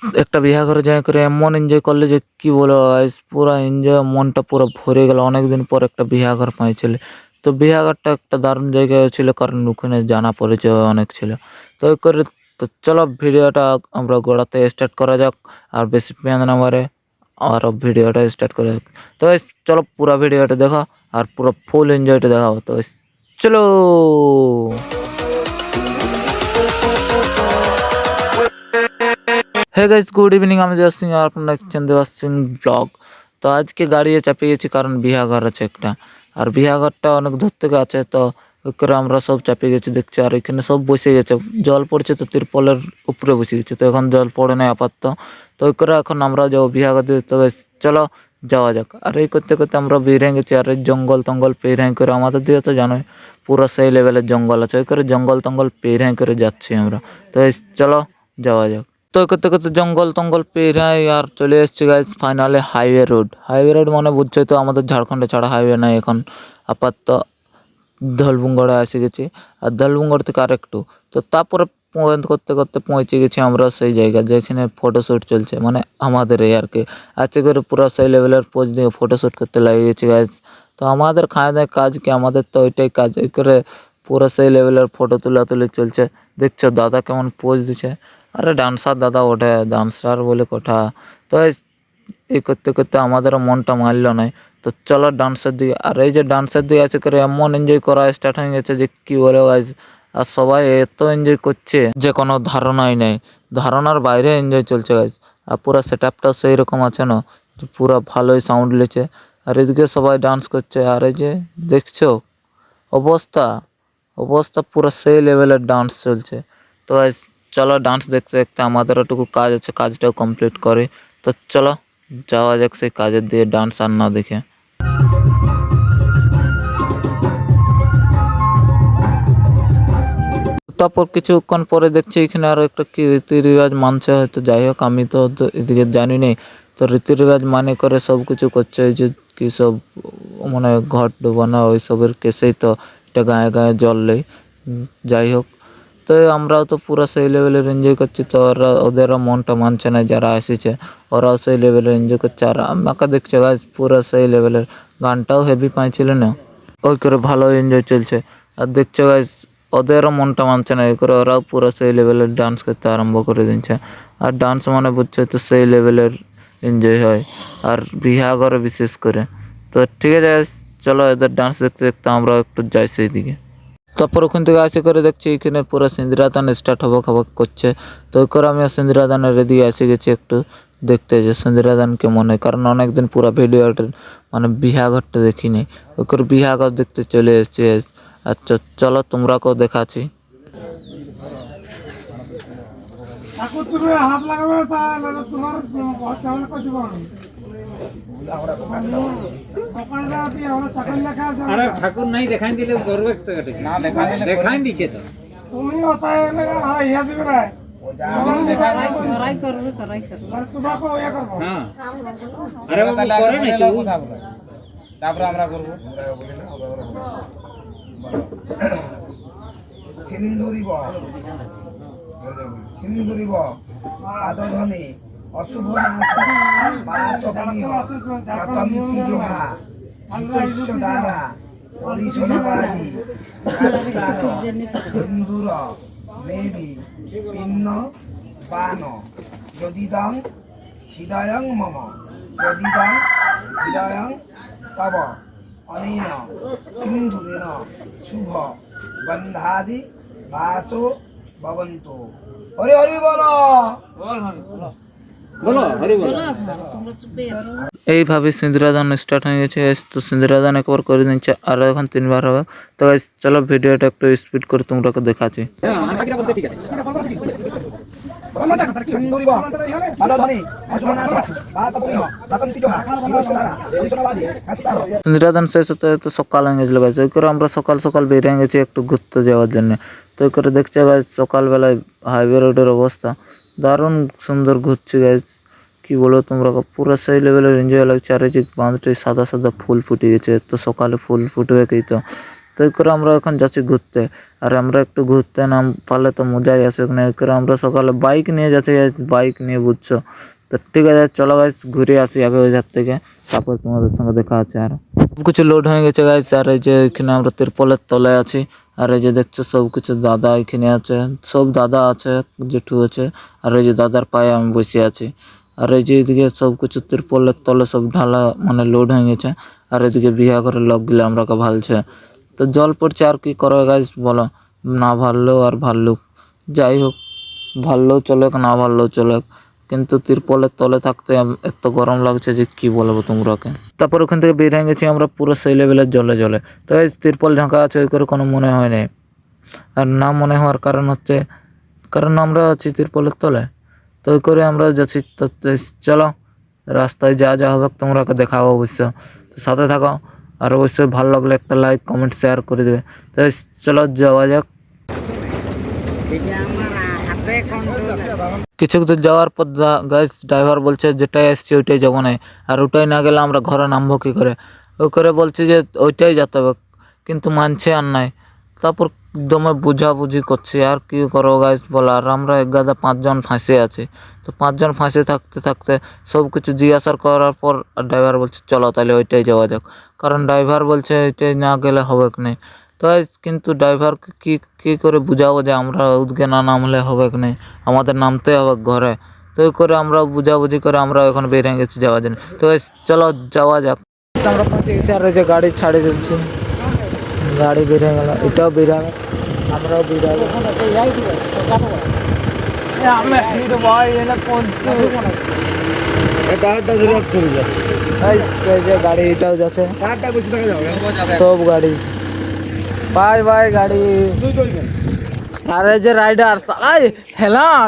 একটা বিহা ঘরে যাই করে এমন এনজয় করলে যে কি বলবো গাইস, পুরা এনজয়, মনটা পুরো ভরে গেল অনেকদিন পর একটা বিহা ঘর পাইছিলে। তো বিহা ঘরটা একটা দারুণ জায়গায় ছিল, কারণ ওখানে জানা পরিচয় অনেক ছিল। তো ওই করে, তো চলো ভিডিওটা আমরা গোড়াতে স্টার্ট করা যাক, আর বেশি পেঁয়াজ না মারে, আর ভিডিওটা স্টার্ট করা যাক। তো guys, চলো পুরো ভিডিওটা দেখো আর পুরো ফুল এনজয়টা দেখাবো। তো guys, চলো। হে গাইস, গুড ইভিনিং, আমি দেওয়ার সিং আর আপনারা দেখছেন দেওয়ার সিং ব্লগ। তো আজকে গাড়ি চাপিয়ে গেছি কারণ বিহা ঘর আছে একটা, আর বিহা ঘরটা অনেক দূর থেকে আছে। তো ওই করে আমরা সব চাপিয়ে গেছি দেখছি, আর এখানে সব বসে গেছে, জল পড়ছে তো তিরপলের উপরে বসে গেছে। তো এখন জল পড়ে নাই আপাতত। তো ওই করে এখন আমরা যাবো বিহা ঘর দিয়ে। তো guys, চলো যাওয়া যাক। আর এই করতে করতে আমরা বেরিয়ে গেছি, আর এই জঙ্গল টঙ্গল পেরিয়ে করে, আমাদের দিয়ে তো জানোই পুরো সেই লেভেলের জঙ্গল আছে। ওই করে জঙ্গল টঙ্গল পেরিয়ে করে যাচ্ছি আমরা। তো guys, চলো যাওয়া যাক। তো করতে করতে জঙ্গল টঙ্গল পেরিয়ে আর চলে এসেছি গাইজ ফাইনালে হাইওয়ে রোড। হাইওয়ে রোড মানে বুঝছোই তো, আমাদের ঝাড়খণ্ডে ছাড়া হাইওয়ে নাই এখন আপাতত। ধলবুঙ্গড়ে এসে গেছি, আর ধলবুঙ্গড় থেকে আর একটু, তো তারপরে করতে করতে পৌঁছে গেছি আমরা সেই জায়গা যেখানে ফটোশ্যুট চলছে, মানে আমাদের এই আর কি। আজকে করে পুরো সেই লেভেলের পোজ দিয়ে ফটোশ্যুট করতে লাগিয়ে গেছি গাইজ। তো আমাদের খাওয়া দাওয়া কাজ কি, আমাদের তো ওইটাই কাজ। ওই করে পুরো সেই লেভেলের ফটো তুলি চলছে। দেখছো দাদা কেমন পোজ দিচ্ছে, আরে ডান্সার দাদা ওঠে, ডান্সার বলে কথা। তো এই করতে করতে আমাদেরও মনটা মারল নাই। তো চলো ডান্সের দিকে, আর এই যে ডান্সের দিকে আছে করে এমন এনজয় করা স্টার্ট হয়ে গেছে যে কি বলে গাইজ। আর সবাই এত এনজয় করছে যে কোনো ধারণাই নেই, ধারণার বাইরে এনজয় চলছে গাইজ। আর পুরো সেট আপটাও সেই রকম আছে না, পুরো ভালোই সাউন্ড লেছে। আর এদিকে সবাই ডান্স করছে, আর এই যে দেখছো অবস্থা, অবস্থা পুরো সেই লেভেলের ডান্স চলছে। তো guys, চলো ডান্স দেখতে দেখতে আমাদের ওটুকু কাজ আছে, কাজটাও কমপ্লিট করে। তো চলো যাওয়া যাক সেই কাজের দিয়ে, ডান্স আর না দেখে। তারপর কিছুক্ষণ পরে দেখছি এখানে আরো একটা কি রীতি রেওয়াজ মানছে হয়তো, যাই হোক আমি তো এদিকে জানি নেই। তো রীতি রেওয়াজ মানে করে সব কিছু করছে, এই যে কি সব মানে ঘট ডোবানো ওইসবের কেসেই তো এটা গায়ে গায়ে জল নেই। যাই হোক, তো আমরাও তো পুরো সেই লেভেলের এনজয় করছি। তো ওদেরও মনটা মানছে না, যারা এসেছে ওরাও সেই লেভেলের এনজয় করছে। আর আমাকে দেখছে গাছ পুরো সেই লেভেলের, গানটাও হেভি পাইছিল না, ওই করে ভালো এনজয় চলছে। আর দেখছো গাছ ওদেরও মনটা মানছে না, এই করে ওরাও পুরো সেই লেভেলের ডান্স করতে আরম্ভ করে দিচ্ছে। আর ডান্স মানে বুঝছো তো সেই লেভেলের এনজয় হয়, আর বিহা ঘরে বিশেষ করে। তো ঠিক আছে guys, চলো এদের ডান্স দেখতে দেখতে আমরা একটু যাই সেই দিকে। তারপর ওখান থেকে আসে করে দেখছি এখানে পুরো সিন্দিরাদান স্টার্ট হবক করছে। তো ওই করে আমি সিন্দিরাদানের রেডি এসে গেছি একটু দেখতে যে সিন্দিরাদান কেমন হয়, কারণ অনেকদিন পুরো ভিডিওটা মানে বিহাঘরটা দেখিনি। ওই করে বিহাঘর দেখতে চলে এসেছি। আচ্ছা চলো তোমরাকেও দেখাচ্ছি। আরে ঠাকুর নাই দেখাই দিলে গর্ব একটা কাটে না, দেখাই দিছে তো তুমি ওটাই লাগা ইয়া দিবে না করাই করবে আর তোমাকে ওয়া করব। হ্যাঁ আরে বাবা করে নাই তো তারপর আমরা করব। সিন্দুরিব সিন্দুরিব আদধনে অশুভ নাশ মাতকনীয় পতন্তি জোহা হিতস্য দ্বারা পরিসমাবাদী সিন্দুর মেবি পিন্ন বান যদিদং হৃদয়ং মম যদিদং হৃদয়ং তব অনেন সিন্ধুরেণ শুভ বন্ধাদি বাসো ভবন্তু। হরি হরি বলো, বলো হরি বলো। এইভাবে সিন্দুরাদান স্টার্ট হয়ে গেছে। তো সিন্দুরাদান একবার করে দিচ্ছে, আর এখন 3বার হবে। তো guys, চলো ভিডিওটা একটু স্পিড করে তোমরাকে দেখাচ্ছি। সিন্দুরিব আদধনে অশুভ নাশ মাতকনীয় পতন্তি জোহা হিতস্য দ্বারা পরিসমাবাদী কাশিকারো। সিন্দুরাদান শেষ হতে হতে সকাল হয়ে গেছিলো গাছ। ওই করে আমরা সকাল সকাল বেরিয়ে গেছি একটু ঘুরতে যাওয়ার জন্য। তো ওই করে দেখছে গাছ সকালবেলায় হাইওয়ে রোডের অবস্থা দারুণ সুন্দর ঘুরছে গাছ, কি বলো তোমরা, পুরো সেই লেভেলের এনজয় লাগছে। আর এই যে বাঁধটি সাদা সাদা ফুল ফুটে গেছে, তো সকালে ফুল ফুটবে কি তো। তো এই করে আমরা এখন যাচ্ছি ঘুরতে। আর আমরা একটু ঘুরতে না পারলে তো মজাই আসে না। এই করে আমরা সকালে বাইক নিয়ে যাচ্ছি guys, বাইক নিয়ে বুঝছো। তো ঠিক আছে চলো গাইস ঘুরে আসি আগে ওই ধার থেকে, তারপর তোমাদের সঙ্গে দেখা আছে। আর কিছু লোড হয়ে গেছে গাইস। আর এই যে এখানে আমরা তিরপলের তলায় আছি। আর এই যে দেখছো সব কিছু দাদা এখানে আছে, সব দাদা আছে, জেঠু আছে। আর এই যে দাদার পায়ে আমি বসে আছি। আর এই যে এদিকে সব কিছু তিরপলের তলে সব ঢালা মানে লোড হয়ে গেছে। আর এদিকে বিয়া ঘরের লোকগুলো আমরাকে ভালছে। তো জল পড়ছে আর কি করবে গাইস বলো, না ভাললেও আর ভাল্লুক, যাই হোক ভাললেও চলে না ভাললেও চলে, কিন্তু তিরপলের তলে থাকতে এত গরম লাগছে যে কি বলবো তোমরাকে। তারপর ওখান থেকে বেরিয়ে গেছি আমরা পুরো সেই লেভেলের জলে জলে। তো এই তিরপল ঢাকা আছে ওই করে কোনো মনে হয় নাই। আর না মনে হওয়ার কারণ হচ্ছে কারণ আমরা আছি তিরপলের তলে। তো ওই করে আমরা যাচ্ছি। তো চলো রাস্তায় যা যা হবে তোমরাকে দেখাবো অবশ্য, তো সাথে থাকো। আর অবশ্যই ভালো লাগলে একটা লাইক কমেন্ট শেয়ার করে দেবে। তো চলো যাওয়া যাক। কিছু দূর যাওয়ার পর গাইস ড্রাইভার বলছে যেটাই আসছে ওইটাই যাবো না, আর ওটাই না গেলে আমরা ঘরে নামবো কী করে। ওই করে বলছে যে ওইটাই যেতে হবে, কিন্তু মানছে আর নাই। তারপর দমে বুঝাবুঝি করছি আর কি করবো গাইস বলো। আর আমরা এক গাদা 5 জন ফাঁসে আছি। তো 5 জন ফাঁসে থাকতে থাকতে সব কিছু জিজ্ঞাসা করার পর ড্রাইভার বলছে চলো তাহলে ওইটাই যাওয়া যাক, কারণ ড্রাইভার বলছে ওইটাই না গেলে হবে কি না। তো কিন্তু ড্রাইভারকে কী করে বুঝাবো যে আমরা উদ্গে না নামলে হবে কি না, আমাদের নামতে হবে ঘরে। তো ওই করে আমরা বুঝাবুঝি করে আমরা এখন বেরিয়ে গেছি যাওয়ার জন্য। তো চলো যাওয়া যাক। আমরা পৌঁছে গেছি আর এই যে গাড়ি ছাড়ি দিচ্ছি, গাড়ি বেরিয়ে গেল, এটাও বেরিয়ে গেল, আমরাও বেরিয়ে গেল। এই যে গাড়ি এটাও যাচ্ছে, সব গাড়ি বাই বাই গাড়ি। আর এই যে রাইডার সালাই হেলান